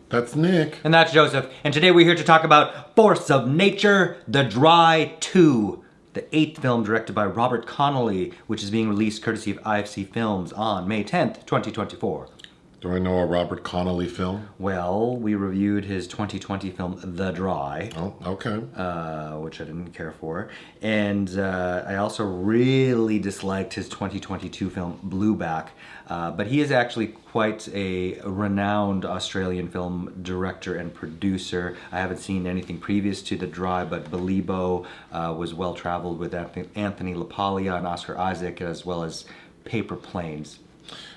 That's Nick. And that's Joseph. And today we're here to talk about Force of Nature, The Dry 2, the 8th film directed by Robert Connolly, which is being released courtesy of IFC Films on May 10th, 2024. Do I know a Robert Connolly film? Well, we reviewed his 2020 film, The Dry. Oh, okay. Which I didn't care for. And I also really disliked his 2022 film, Blueback. But he is actually quite a renowned Australian film director and producer. I haven't seen anything previous to The Dry, but Beliebo was well-traveled with Anthony LaPaglia and Oscar Isaac, as well as Paper Planes.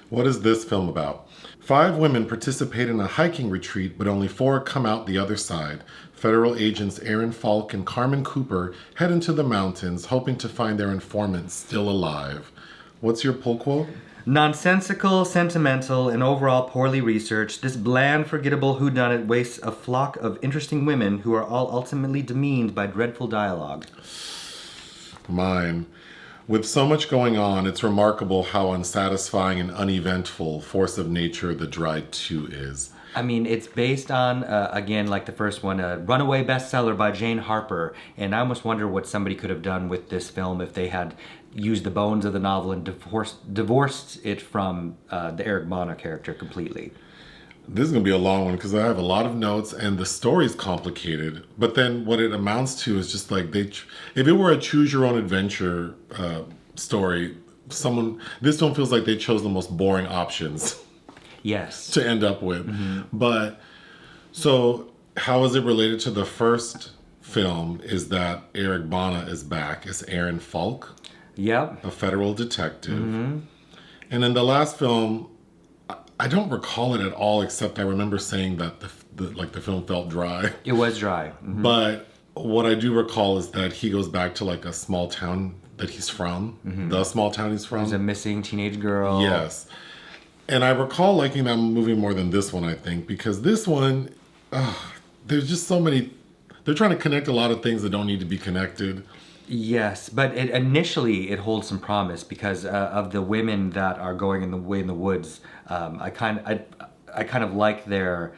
What is this film about? 5 women participate in a hiking retreat, but only 4 come out the other side. Federal agents Aaron Falk and Carmen Cooper head into the mountains, hoping to find their informant still alive. What's your pull quote? Nonsensical, sentimental, and overall poorly researched, this bland, forgettable whodunit wastes a flock of interesting women who are all ultimately demeaned by dreadful dialogue. Mine. With so much going on, it's remarkable how unsatisfying and uneventful Force of Nature, The Dry 2 is. I mean, it's based on, again, like the first one, a runaway bestseller by Jane Harper. And I almost wonder what somebody could have done with this film if they had used the bones of the novel and divorced it from the Eric Bana character completely. This is going to be a long one because I have a lot of notes and the story's complicated. But then what it amounts to is just like if it were a choose your own adventure story, this film feels like they chose the most boring options. Yes. To end up with. Mm-hmm. But so how is it related to the first film is that Eric Bana is back as Aaron Falk. Yep. A federal detective. Mm-hmm. And in the last film, I don't recall it at all, except I remember saying that the film felt dry. It was dry. Mm-hmm. But what I do recall is that he goes back to like a small town that he's from. Mm-hmm. The small town he's from. There's a missing teenage girl. Yes. And I recall liking that movie more than this one, I think, because this one, there's just so many, they're trying to connect a lot of things that don't need to be connected. Yes, but initially it holds some promise because of the women that are going in the woods. I kind of like their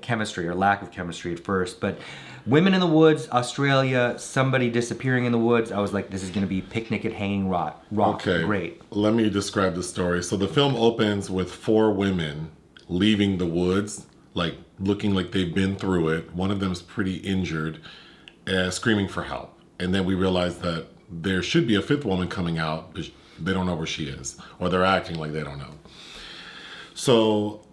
chemistry or lack of chemistry at first, but women in the woods, Australia, somebody disappearing in the woods. I was like, this is going to be Picnic at Hanging Rock. Okay, great. Let me describe the story. So the film opens with 4 women leaving the woods, like looking like they've been through it. One of them's pretty injured, screaming for help. And then we realize that there should be a 5th woman coming out, but they don't know where she is, or they're acting like they don't know. So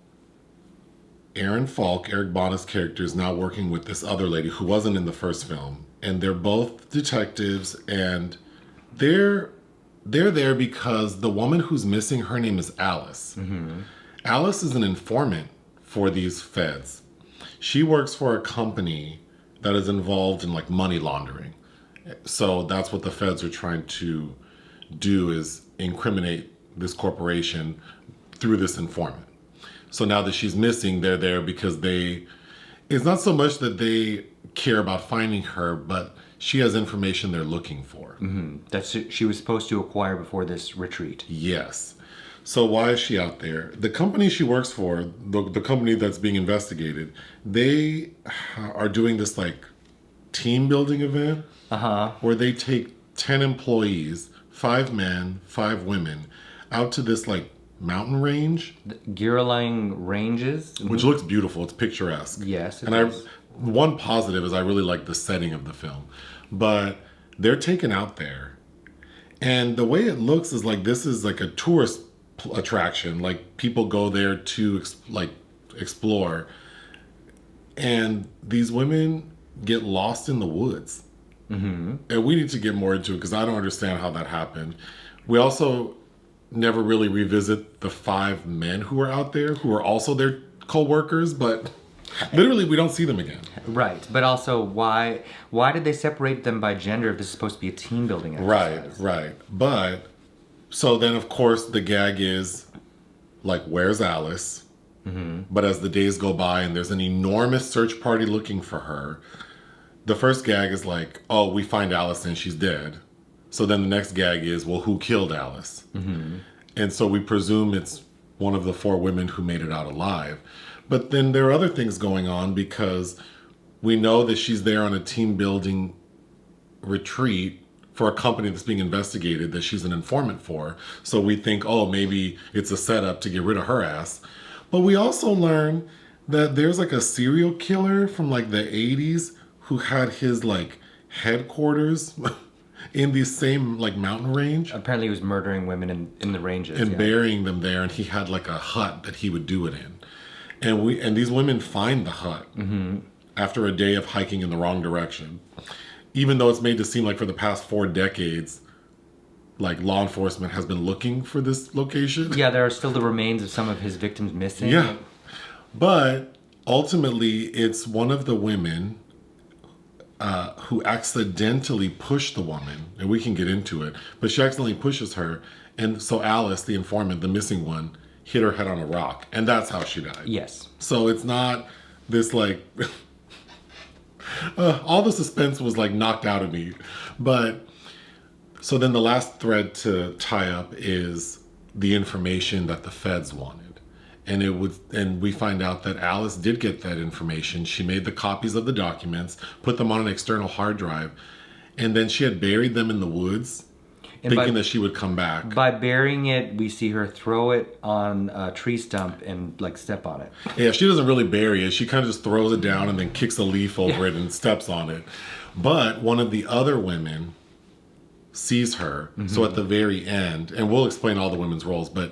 Aaron Falk, Eric Bana's character, is now working with this other lady who wasn't in the first film. And they're both detectives, and they're there because the woman who's missing, her name is Alice. Mm-hmm. Alice is an informant for these feds. She works for a company that is involved in like money laundering. So that's what the feds are trying to do, is incriminate this corporation through this informant. So now that she's missing, they're there because it's not so much that they care about finding her, but she has information they're looking for. Mm-hmm. That she was supposed to acquire before this retreat. Yes. So why is she out there? The company she works for, the company that's being investigated, they are doing this like team building event where they take 10 employees, 5 men, 5 women, out to this like mountain range. The Girling Ranges. Which looks beautiful. It's picturesque. Yes, it is. is. One positive is I really like the setting of the film. But they're taken out there. And the way it looks is like this is like a tourist attraction. Like people go there to explore. And these women get lost in the woods. Mm-hmm. And we need to get more into it because I don't understand how that happened. We also never really revisit the 5 men who are out there who are also their co-workers, but literally we don't see them again. Right, but also why did they separate them by gender if this is supposed to be a team building exercise? Right. But so then of course the gag is like, where's Alice? Mm-hmm. But as the days go by and there's an enormous search party looking for her, the first gag is like, oh, we find Alice and she's dead. So then the next gag is, well, who killed Alice? Mm-hmm. And so we presume it's one of the 4 women who made it out alive. But then there are other things going on because we know that she's there on a team building retreat for a company that's being investigated that she's an informant for. So we think, oh, maybe it's a setup to get rid of her ass. But we also learn that there's like a serial killer from like the 80s who had his like headquarters in the same like mountain range. Apparently he was murdering women in the ranges. And burying them there, and he had like a hut that he would do it in. And these women find the hut after a day of hiking in the wrong direction. Even though it's made to seem like for the past 4 decades, like law enforcement has been looking for this location. Yeah, there are still the remains of some of his victims missing. Yeah. But ultimately, it's one of the women who accidentally pushed the woman, and we can get into it, but she accidentally pushes her. And so Alice, the informant, the missing one, hit her head on a rock. And that's how she died. Yes. So it's not this like... all the suspense was like knocked out of me. But so then the last thread to tie up is the information that the feds wanted. And we find out that Alice did get that information. She made the copies of the documents, put them on an external hard drive, and then she had buried them in the woods, thinking that she would come back. By burying it, we see her throw it on a tree stump and like step on it. Yeah, she doesn't really bury it. She kind of just throws it down and then kicks a leaf over it and steps on it. But one of the other women sees her. So at the very end, and we'll explain all the women's roles, but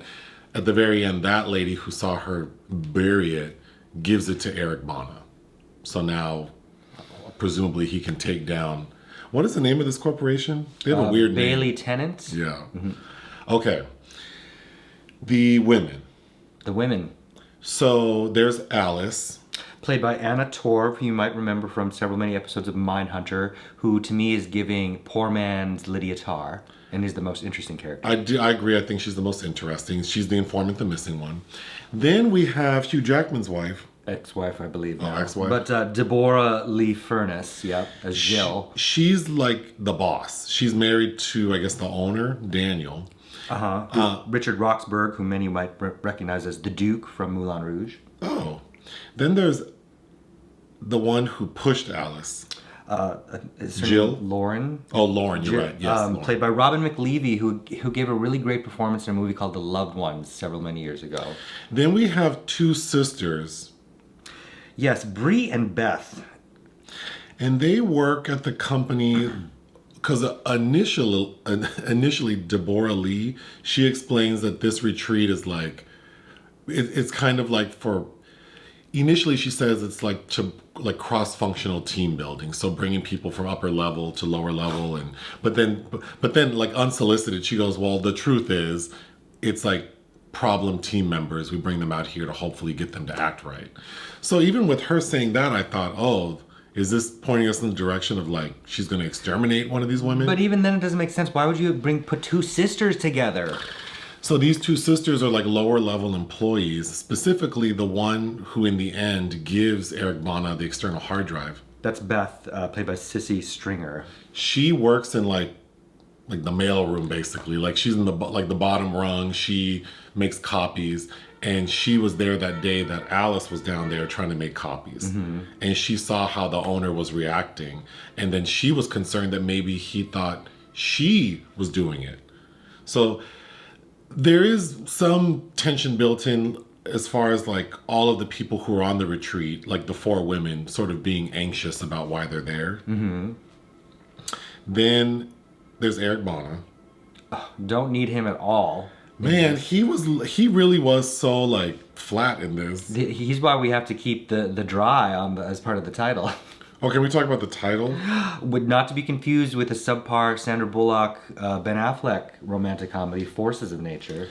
at the very end, that lady who saw her bury it gives it to Eric Bana. So now, presumably, he can take down... What is the name of this corporation? They have a weird name. Bailey Tennant? Yeah. Okay. The women. The women. So there's Alice. Played by Anna Torv, who you might remember from many episodes of Mindhunter, who to me is giving poor man's Lydia Tarr and is the most interesting character. I agree. I think she's the most interesting. She's the informant, the missing one. Then we have Hugh Jackman's wife. Ex-wife, I believe. Oh, ex-wife. But Deborra-Lee Furness, as Jill. She's like the boss. She's married to, I guess, the owner, Daniel. Richard Roxburgh, who many might recognize as the Duke from Moulin Rouge. Oh. Then there's the one who pushed Alice. Jill? Lauren. Oh, Lauren, you're right. Yes, Lauren. Played by Robin McLeavy, who gave a really great performance in a movie called The Loved Ones many years ago. Then we have 2 sisters. Yes, Bree and Beth. And they work at the company because initially Deborra-Lee, she explains that this retreat is like, it's kind of like for, initially she says it's like to like cross-functional team building. So bringing people from upper level to lower level. But then like unsolicited, she goes, well, the truth is it's like problem team members. We bring them out here to hopefully get them to act right. So even with her saying that, I thought, oh, is this pointing us in the direction of like she's going to exterminate one of these women? But even then it doesn't make sense. Why would you put 2 sisters together? So these 2 sisters are like lower level employees, specifically the one who in the end gives Eric Bana the external hard drive. That's Beth, played by Sisi Stringer. She works in like the mail room, basically. Like she's in the bottom rung. She makes copies, and she was there that day that Alice was down there trying to make copies. And she saw how the owner was reacting, and then she was concerned that maybe he thought she was doing it. So there is some tension built in as far as like all of the people who are on the retreat, like the 4 women sort of being anxious about why they're there. Then there's Eric Bana. Don't need him at all. Man, he really was so like flat in this. He's why we have to keep the dry as part of the title. Oh, can we talk about the title? Would not to be confused with the subpar Sandra Bullock, Ben Affleck romantic comedy, Forces of Nature.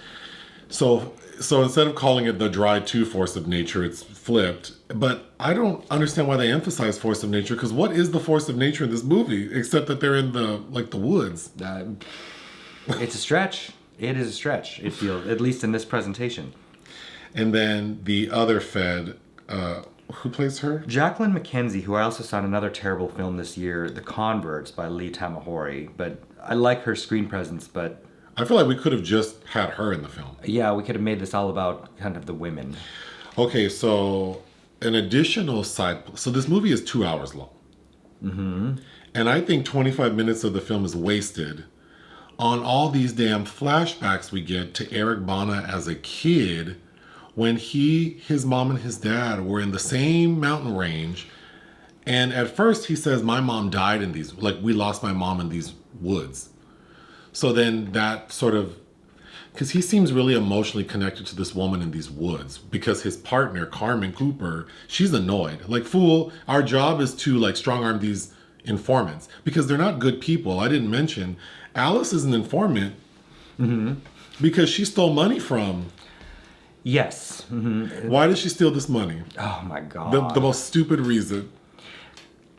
So instead of calling it the Dry 2 Force of Nature, it's flipped. But I don't understand why they emphasize Force of Nature, because what is the force of nature in this movie, except that they're in the woods? It's a stretch. It is a stretch, it feels, at least in this presentation. And then the other Fed, who plays her? Jacqueline McKenzie, who I also saw in another terrible film this year, The Converts by Lee Tamahori. But I like her screen presence, but... I feel like we could have just had her in the film. Yeah, we could have made this all about kind of the women. Okay, so an additional side. So this movie is 2 hours long. Mm-hmm. And I think 25 minutes of the film is wasted on all these damn flashbacks we get to Eric Bana as a kid when his mom and his dad were in the same mountain range. And at first he says, my mom died in these, like we lost my mom in these woods. So then that sort of, because he seems really emotionally connected to this woman in these woods because his partner, Carmen Cooper, she's annoyed. Like, fool, our job is to like strong arm these informants because they're not good people. I didn't mention Alice is an informant because she stole money from. Yes. Mm-hmm. Why did she steal this money? Oh my God. The most stupid reason.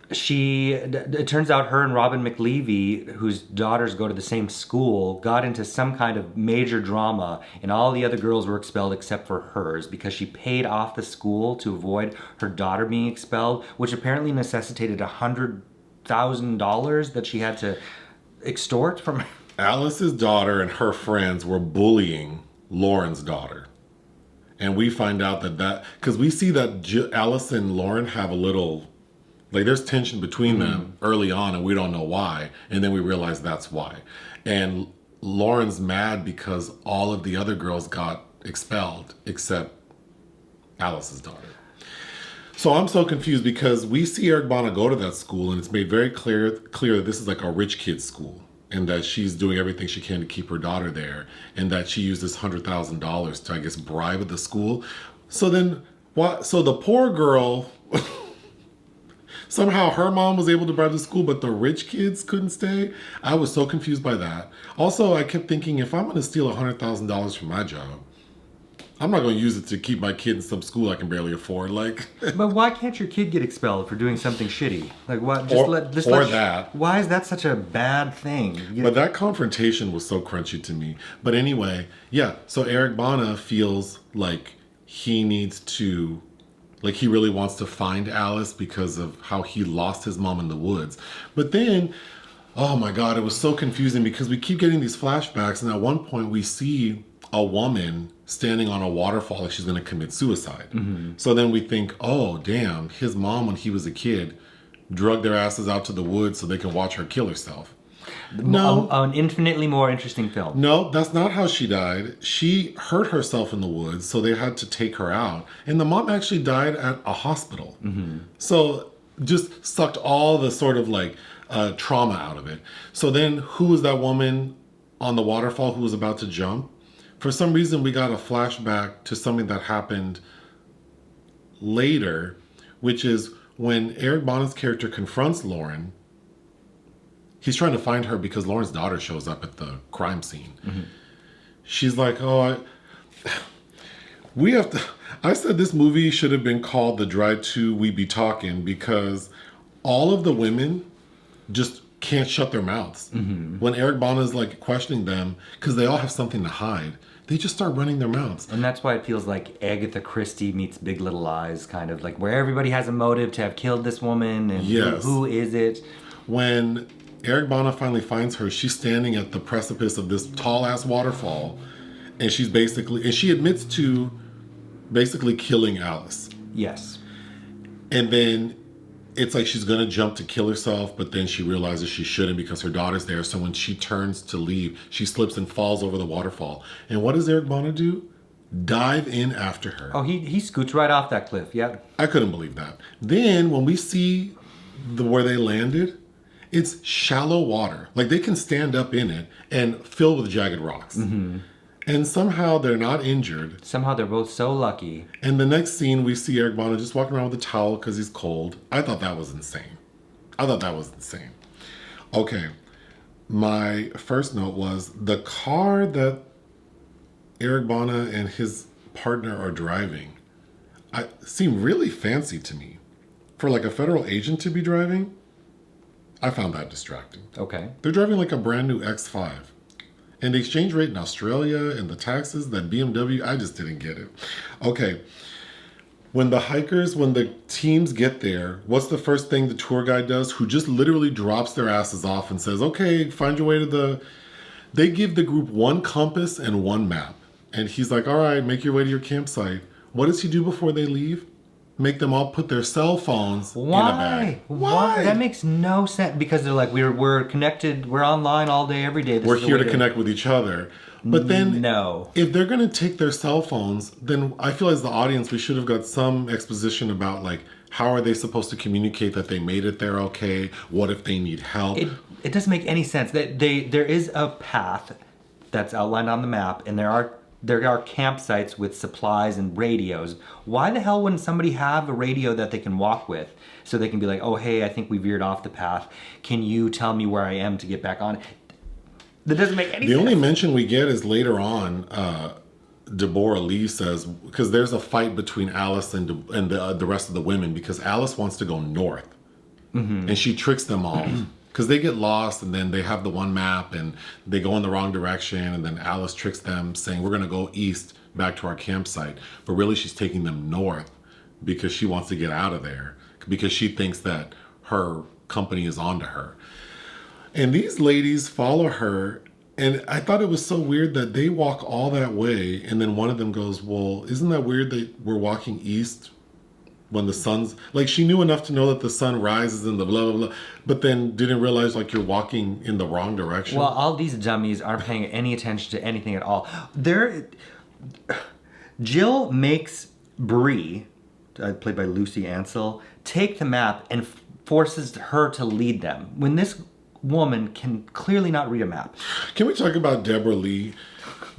It turns out her and Robin McLeavy, whose daughters go to the same school, got into some kind of major drama, and all the other girls were expelled except for hers because she paid off the school to avoid her daughter being expelled, which apparently necessitated $100,000 that she had to extort from her. Alice's daughter and her friends were bullying Lauren's daughter. And we find out that because we see that Alice and Lauren have a little, like there's tension between them early on and we don't know why. And then we realize that's why. And Lauren's mad because all of the other girls got expelled except Alice's daughter. So I'm so confused because we see Eric Bana go to that school and it's made very clear that this is like a rich kid's school and that she's doing everything she can to keep her daughter there and that she used this $100,000 to, I guess, bribe the school. So then what? So the poor girl, somehow her mom was able to bribe the school, but the rich kids couldn't stay. I was so confused by that. Also, I kept thinking, if I'm going to steal $100,000 from my job, I'm not going to use it to keep my kid in some school I can barely afford. Like, but why can't your kid get expelled for doing something shitty? Like what? That. Why is that such a bad thing? But that confrontation was so crunchy to me. But anyway, yeah. So Eric Bana feels like he needs to, like he really wants to find Alice because of how he lost his mom in the woods. But then, oh my God, it was so confusing because we keep getting these flashbacks, and at one point we see a woman standing on a waterfall like she's going to commit suicide. So then we think, oh, damn, his mom, when he was a kid, drugged their asses out to the woods so they could watch her kill herself. No. An infinitely more interesting film. No, that's not how she died. She hurt herself in the woods, so they had to take her out. And the mom actually died at a hospital. So just sucked all the sort of like trauma out of it. So then who was that woman on the waterfall who was about to jump? For some reason, we got a flashback to something that happened later, which is when Eric Bana's character confronts Lauren. He's trying to find her because Lauren's daughter shows up at the crime scene. She's like, oh, we have to... I said this movie should have been called The Drive to We Be Talking because all of the women just can't shut their mouths. When Eric Bana's like questioning them, because they all have something to hide, they just start running their mouths. And that's why it feels like Agatha Christie meets Big Little Lies, kind of like where everybody has a motive to have killed this woman, and who is it? When Eric Bana finally finds her, she's standing at the precipice of this tall-ass waterfall, and she admits to basically killing Alice. Yes. And then it's like she's going to jump to kill herself, but then she realizes she shouldn't because her daughter's there. So when she turns to leave, she slips and falls over the waterfall. And what does Eric Bana do? Dive in after her. Oh, he scoots right off that cliff, yeah. I couldn't believe that. Then when we see where they landed, it's shallow water. Like they can stand up in it and filled with jagged rocks. And somehow they're not injured. Somehow they're both so lucky. And the next scene, we see Eric Bana just walking around with a towel because he's cold. I thought that was insane. Okay. My first note was the car that Eric Bana and his partner are driving seemed really fancy to me. For like a federal agent to be driving, I found that distracting. Okay. They're driving like a brand new X5. And the exchange rate in Australia and the taxes, that BMW, I just didn't get it. Okay. When the teams get there, what's the first thing the tour guide does? Who just literally drops their asses off and says, okay, find your way to they give the group one compass and one map. And he's like, all right, make your way to your campsite. What does he do before they leave? Make them all put their cell phones in a bag. Why? That makes no sense. Because they're like, we're connected, we're online all day, every day. We're here to connect with each other. But then, no. If they're going to take their cell phones, then I feel as the audience, we should have got some exposition about, like, how are they supposed to communicate that they made it there okay? What if they need help? It doesn't make any sense. There is a path that's outlined on the map, and there are campsites with supplies and radios. Why the hell wouldn't somebody have a radio that they can walk with so they can be like, oh, hey, I think we veered off the path. Can you tell me where I am to get back on? That doesn't make any sense. The only mention we get is later on, Deborra-Lee says, because there's a fight between Alice and the rest of the women, because Alice wants to go north. Mm-hmm. And she tricks them all. Because they get lost, and then they have the one map, and they go in the wrong direction, and then Alice tricks them, saying, we're going to go east back to our campsite. But really, she's taking them north because she wants to get out of there, because she thinks that her company is onto her. And these ladies follow her, and I thought it was so weird that they walk all that way, and then one of them goes, well, isn't that weird that we're walking east when the sun's, like, she knew enough to know that the sun rises in the blah, blah, blah, but then didn't realize, like, you're walking in the wrong direction. Well, all these dummies aren't paying any attention to anything at all. Jill makes Bree, played by Lucy Ansell, take the map and forces her to lead them, when this woman can clearly not read a map. Can we talk about Deborra-Lee?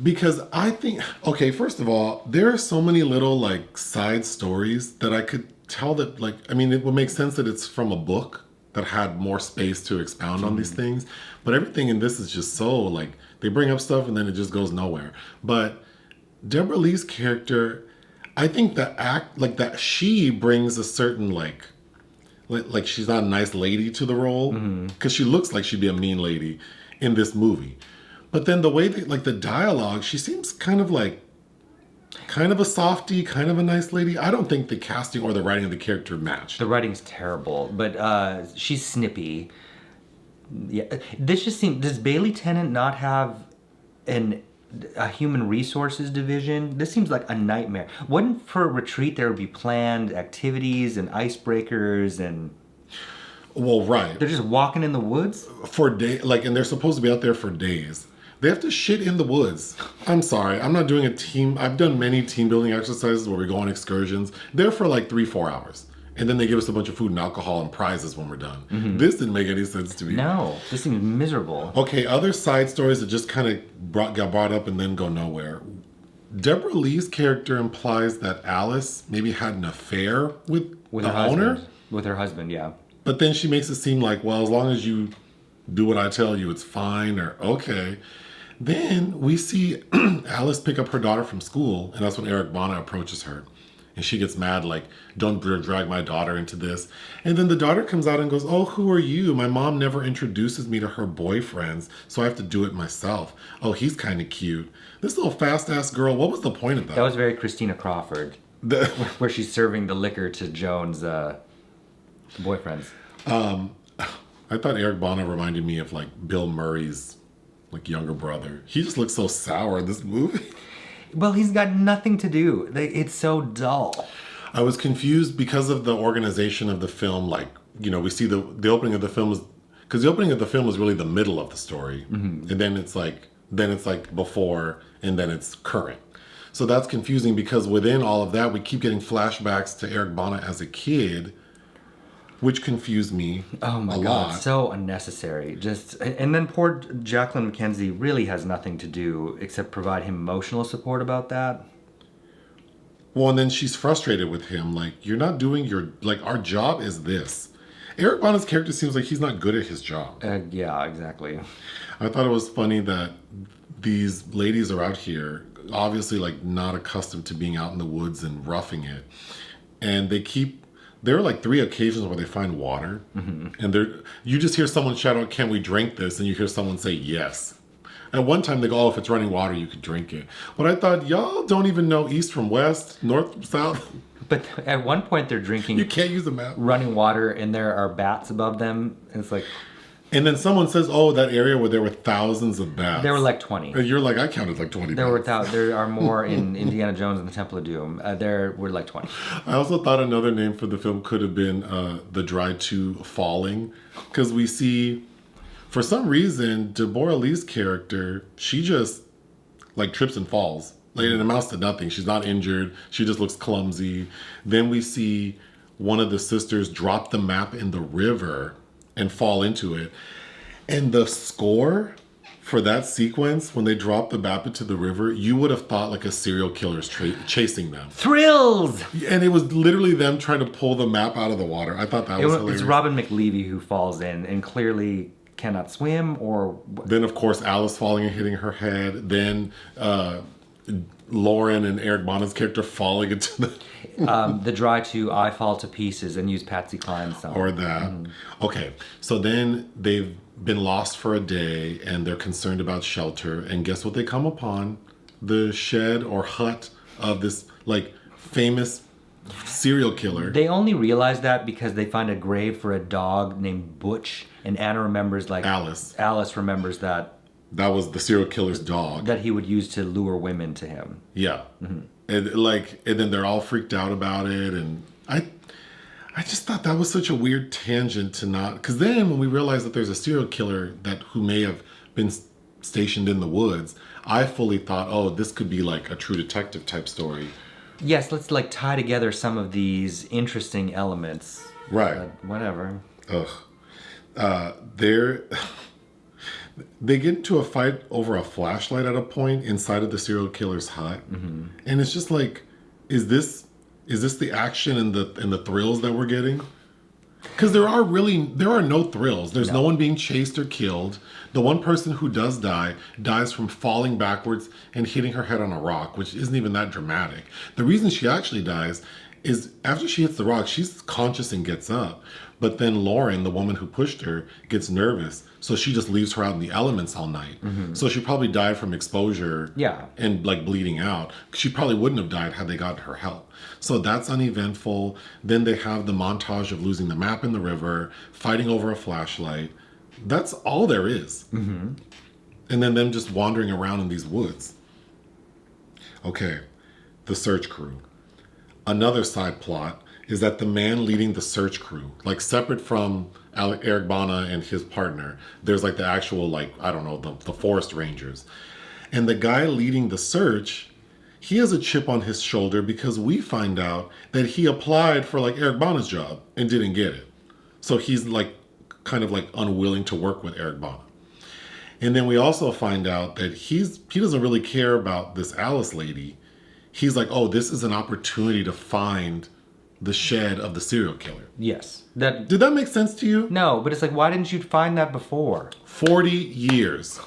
Because I think, okay, first of all, there are so many little, like, side stories that I could tell that, like, I mean, it would make sense that it's from a book that had more space to expound on these things. But everything in this is just so, like, they bring up stuff and then it just goes nowhere. But Deborra-Lee's character, I think that she brings a certain, like she's not a nice lady to the role. Because she looks like she'd be a mean lady in this movie. But then the way that, like, the dialogue, she seems kind of a softie, kind of a nice lady. I don't think the casting or the writing of the character matched. The writing's terrible, but she's snippy. Yeah, this just seems. Does Bailey Tennant not have a human resources division? This seems like a nightmare. Wouldn't for a retreat there would be planned activities and icebreakers and. Well, right. They're just walking in the woods for days, like, and they're supposed to be out there for days. They have to shit in the woods. I'm sorry. I'm not doing a team. I've done many team building exercises where we go on excursions. They're for like 3-4 hours. And then they give us a bunch of food and alcohol and prizes when we're done. Mm-hmm. This didn't make any sense to me. No, this seems miserable. Okay, other side stories that just kind of got brought up and then go nowhere. Deborra-Lee's character implies that Alice maybe had an affair with the owner. With her husband, yeah. But then she makes it seem like, well, as long as you do what I tell you, it's fine, or okay. Then we see Alice pick up her daughter from school, and that's when Eric Bana approaches her. And she gets mad, like, don't drag my daughter into this. And then the daughter comes out and goes, oh, who are you? My mom never introduces me to her boyfriends, so I have to do it myself. Oh, he's kind of cute. This little fast-ass girl, what was the point of that? That was very Christina Crawford, where she's serving the liquor to Joan's boyfriends. I thought Eric Bana reminded me of, like, Bill Murray's, like, younger brother. He just looks so sour in this movie. Well, he's got nothing to do. It's so dull. I was confused because of the organization of the film. Like, you know, we see the opening of the film is, because the opening of the film is really the middle of the story. Mm-hmm. And then it's like before, and then it's current. So that's confusing because within all of that, we keep getting flashbacks to Eric Bana as a kid, which confused me oh my a God, lot. So unnecessary. And then poor Jacqueline McKenzie really has nothing to do except provide him emotional support about that. Well, and then she's frustrated with him. Like, you're not doing our job is this. Eric Bana's character seems like he's not good at his job. Yeah, exactly. I thought it was funny that these ladies are out here, obviously, like, not accustomed to being out in the woods and roughing it. And there are like 3 occasions where they find water, mm-hmm. and you just hear someone shout out, "Can we drink this?" And you hear someone say yes. At one time they go, "Oh, if it's running water, you could drink it." But I thought, y'all don't even know east from west, north from south. But at one point they're drinking. You can't use a map. Running water, and there are bats above them, and it's like, And then someone says, "Oh, that area where there were thousands of bats." There were like 20. And you're like, I counted like 20. There are more in Indiana Jones and the Temple of Doom. There were like 20. I also thought another name for the film could have been The Dry 2 Falling, because we see, for some reason, Deborra-Lee's character, she just like trips and falls. Like it amounts to nothing. She's not injured. She just looks clumsy. Then we see one of the sisters drop the map in the river and fall into it. And the score for that sequence, when they drop the map into the river, you would have thought like a serial killer's chasing them. Thrills! And it was literally them trying to pull the map out of the water. I thought that was hilarious. It's Robin McLeavy who falls in and clearly cannot swim or... Then, of course, Alice falling and hitting her head. Then Lauren and Eric Bana's character falling into the Dry 2, I Fall to Pieces and use Patsy Cline's song. Or that. Okay, so then they've been lost for a day and they're concerned about shelter. And guess what they come upon? The shed or hut of this, like, famous serial killer. They only realize that because they find a grave for a dog named Butch, and Anna remembers, like... Alice remembers that was the serial killer's dog. That he would use to lure women to him. Yeah. And then they're all freaked out about it. And I just thought that was such a weird tangent to not... Because then when we realize that there's a serial killer who may have been stationed in the woods, I fully thought, oh, this could be like a True Detective type story. Yes, let's like tie together some of these interesting elements. Right. Whatever. Ugh. They get into a fight over a flashlight at a point inside of the serial killer's hut. And it's just like, is this the action and the thrills that we're getting? Because there are no thrills. There's no one being chased or killed. The one person who does die dies from falling backwards and hitting her head on a rock, which isn't even that dramatic. The reason she actually dies is after she hits the rock, she's conscious and gets up. But then Lauren, the woman who pushed her, gets nervous. So she just leaves her out in the elements all night. So she probably died from exposure and like bleeding out. She probably wouldn't have died had they gotten her help. So that's uneventful. Then they have the montage of losing the map in the river, fighting over a flashlight. That's all there is. And then them just wandering around in these woods. Okay, the search crew. Another side plot is that the man leading the search crew, like separate from Eric Bana and his partner, there's like the actual, like, I don't know, the forest rangers. And the guy leading the search, he has a chip on his shoulder because we find out that he applied for like Eric Bana's job and didn't get it. So he's like kind of like unwilling to work with Eric Bana. And then we also find out that he doesn't really care about this Alice lady. He's like, oh, this is an opportunity to find the shed of the serial killer. Yes. Did that make sense to you? No, but it's like, why didn't you find that before? 40 years.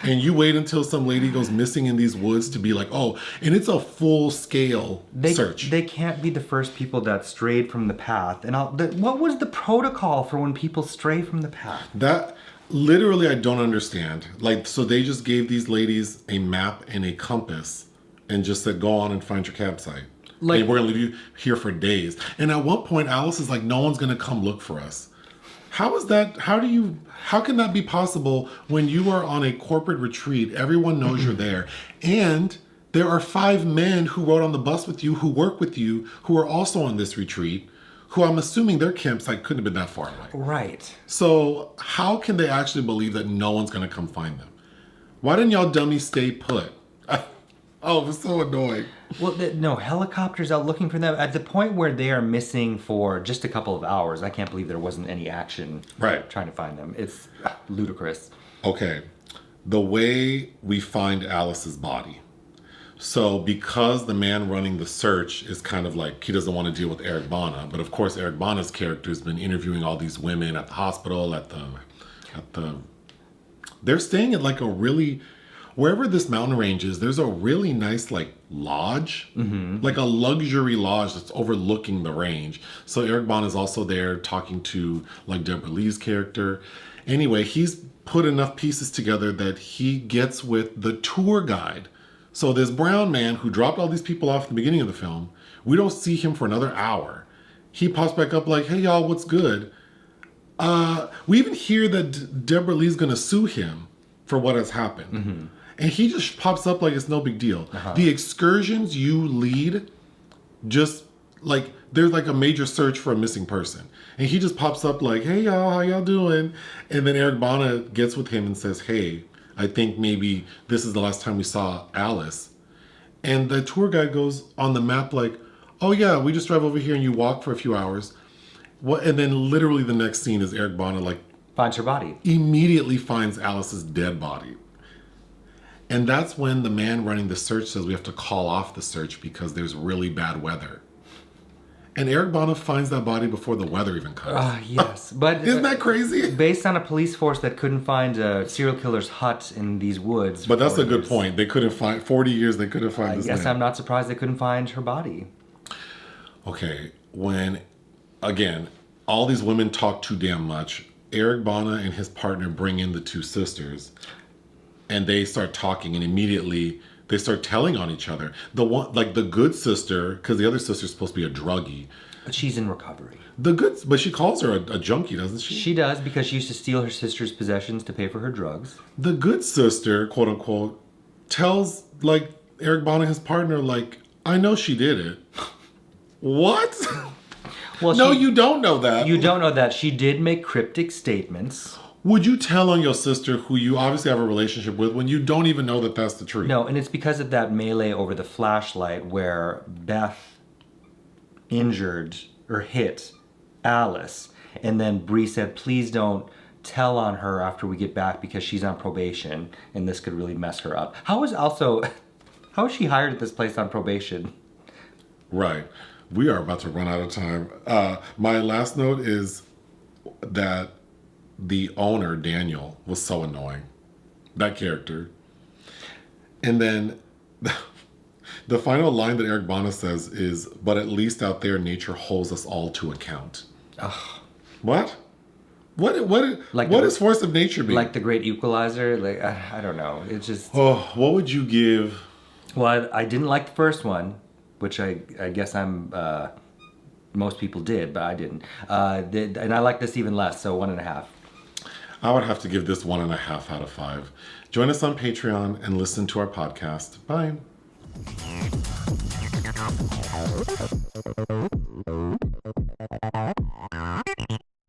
And you wait until some lady goes missing in these woods to be like, oh, and it's a full-scale search. They can't be the first people that strayed from the path. And what was the protocol for when people stray from the path? That, literally, I don't understand. Like, so they just gave these ladies a map and a compass and just said, go on and find your campsite. Like, hey, we're going to leave you here for days. And at one point, Alice is like, no one's going to come look for us. How is that? How can that be possible when you are on a corporate retreat? Everyone knows you're there. And there are 5 men who rode on the bus with you, who work with you, who are also on this retreat, who I'm assuming their campsite couldn't have been that far away. Right. So how can they actually believe that no one's going to come find them? Why didn't y'all dummies stay put? Oh, it was so annoying. Well, no, helicopters out looking for them. At the point where they are missing for just a couple of hours, I can't believe there wasn't any action trying to find them. It's ludicrous. Okay. The way we find Alice's body. So because the man running the search is kind of like, he doesn't want to deal with Eric Bana, but of course Eric Bana's character has been interviewing all these women at the hospital, they're staying at like a really... Wherever this mountain range is, there's a really nice like lodge, like a luxury lodge that's overlooking the range. So Eric Bana is also there talking to like Deborra-Lee's character. Anyway, he's put enough pieces together that he gets with the tour guide. So this brown man who dropped all these people off at the beginning of the film, we don't see him for another hour. He pops back up like, hey y'all, what's good? We even hear that Deborra-Lee's going to sue him for what has happened. Mm-hmm. And he just pops up like it's no big deal. The excursions you lead, just like, there's like a major search for a missing person. And he just pops up like, hey, y'all, how y'all doing? And then Eric Bana gets with him and says, hey, I think maybe this is the last time we saw Alice. And the tour guide goes on the map like, oh yeah, we just drive over here and you walk for a few hours. What? And then literally the next scene is Eric Bana like Finds her body. immediately finds Alice's dead body. And that's when the man running the search says we have to call off the search because there's really bad weather. And Eric Bana finds that body before the weather even comes. Yes, but Isn't that crazy? based on a police force that couldn't find a serial killer's hut in these woods. But that's for a good years. point. They couldn't find 40 years. They couldn't find I this guess man. I'm not surprised they couldn't find her body. Okay, when again all these women talk too damn much. Eric Bana and his partner bring in the two sisters, and they start talking, and immediately they start telling on each other. The one, like the good sister, because the other sister's supposed to be a druggie. But she's in recovery. But she calls her a junkie, doesn't she? She does because she used to steal her sister's possessions to pay for her drugs. The good sister, quote unquote, tells like Eric Bana, his partner, like, I know she did it. What? Well, No, you don't know that. You don't know that. She did make cryptic statements. Would you tell on your sister, who you obviously have a relationship with, when you don't even know that that's the truth? No, and it's because of that melee over the flashlight where Beth injured or hit Alice. And then Bree said, please don't tell on her after we get back because she's on probation and this could really mess her up. How is she hired at this place on probation? Right. We are about to run out of time. My last note is that the owner, Daniel, was so annoying. That character. And then the final line that Eric Bana says is, but at least out there, nature holds us all to account. Ugh. What? What Like is force of nature mean? Like the great equalizer? Like, I don't know. It's just... Oh, what would you give? Well, I didn't like the first one, which I guess most people did, but I didn't. And I like this even less, so 1.5. I would have to give this 1.5 out of 5. Join us on Patreon and listen to our podcast. Bye.